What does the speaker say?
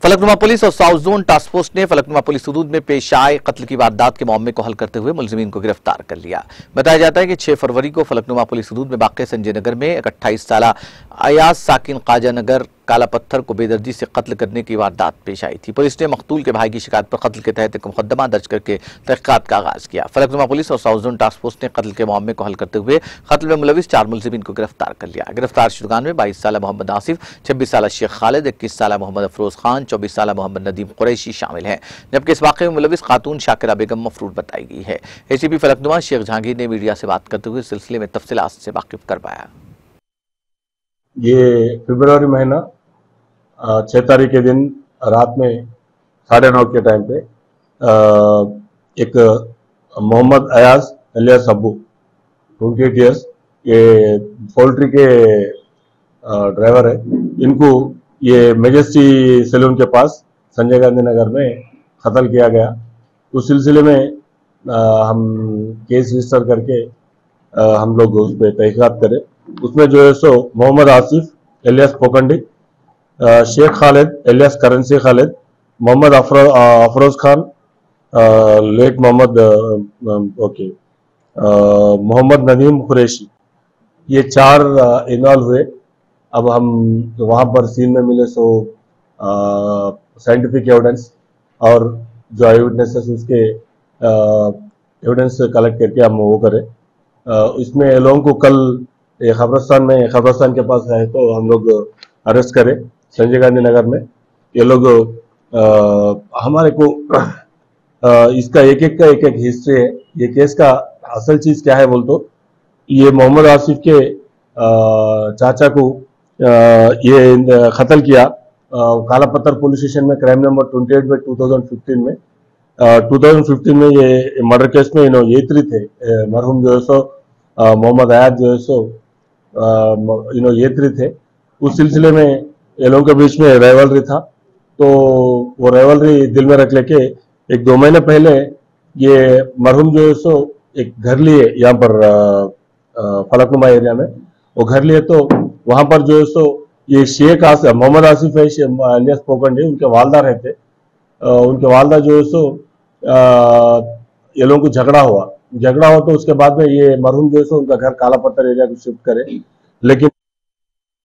Falaknuma police और south zone task force ने Falaknuma police हदूद में पेश आए कत्ल की वारदात के मामले को हल करते हुए मुलजिमीन को गिरफ्तार कर लिया। बताया जाता है कि 6 फरवरी को फलकनुमा पुलिस हदूद में वाक़ संजय नगर में एक 28 साल अयाज साकिन काजा नगर काला पत्थर को बेदर्जी से कत्ल करने की वारदात पेश आई थी। पुलिस ने मकतूल के भाई की शिकायत पर कत्ल के तहत एक मुकदमा दर्ज करके तहक़ीक़ात का आगाज किया। फलकनुमा पुलिस और साउथ जोन टास्क फोर्स ने कत्ल के मामले को हल करते हुए कत्ल में मुलविस 4 मुलजिमीन को गिरफ्तार कर लिया। गिरफ्तार शुदगान में 22 साल मोहम्मद आसिफ, 26 साल शेख खालिद, 21 साल मोहम्मद अफरोज खान, 24 साल मोहम्मद नदीम कुरैशी शामिल हैं, जबकि इस वाक़े में मुलविस खातून शाकिरा बेगम मफरूर बताई गई है। एसीपी फलकनुमा शेख जहांगीर ने मीडिया से बात करते हुए सिलसिले में तफसीलात से वाकिफ करवाया। ये फरवरी महीना 6 तारीख के दिन रात में 9:30 के टाइम पे एक मोहम्मद अयाज अलियास अब्बू 28 ईयर्स ये पोल्ट्री के ड्राइवर है। इनको ये मेजेस्टी सैलून के पास संजय गांधी नगर में कत्ल किया गया। उस सिलसिले में हम केस रजिस्टर करके हम लोग उस पर तहकीकात करें। उसमें जो है so Mohammed Asif alias Pokandi, Sheikh Khalid alias currency Khalid, Mohammed Afroz Khan, late Mohammed Mohammed Nadeem Qureshi, ये 4 इन्वॉल्व हुए। अब हम वहाँ पर सीन में मिले सो साइंटिफिक एविडेंस और जो आई विटनेसेस उसके एविडेंस कलेक्ट करके हम वो करें। इसमें लोगों को कल खबरस्तान के पास है तो हम लोग अरेस्ट करें संजय गांधी नगर में। ये लोग हमारे को इसका एक एक हिस्ट्री है। ये केस का असल चीज क्या है बोल तो ये मोहम्मद आसिफ के चाचा को ये कत्ल किया काला पत्थर पुलिस स्टेशन में क्राइम नंबर 28/2015 में। 2015 में ये मर्डर केस में ये 3 थे मरहूम जो है सो मोहम्मद अयाज जो है सो ये 3 थे। उस सिलसिले में ये लोगों के बीच में राइवलरी था, तो वो राइवलरी दिल में रख लेके 1-2 महीने पहले ये मरहूम जो है सो एक घर लिए यहाँ पर फलकनुमा एरिया में। वो घर लिए तो वहां पर जो है सो ये शेख मोहम्मद आसिफ है अलियास पोकंडी, उनके वालदा रहते। उनके वालदा जो है सो ये लोगों को झगड़ा हुआ तो उसके बाद में ये मरहूम जो है सो उनका घर काला पत्थर एरिया को शिफ्ट करे, लेकिन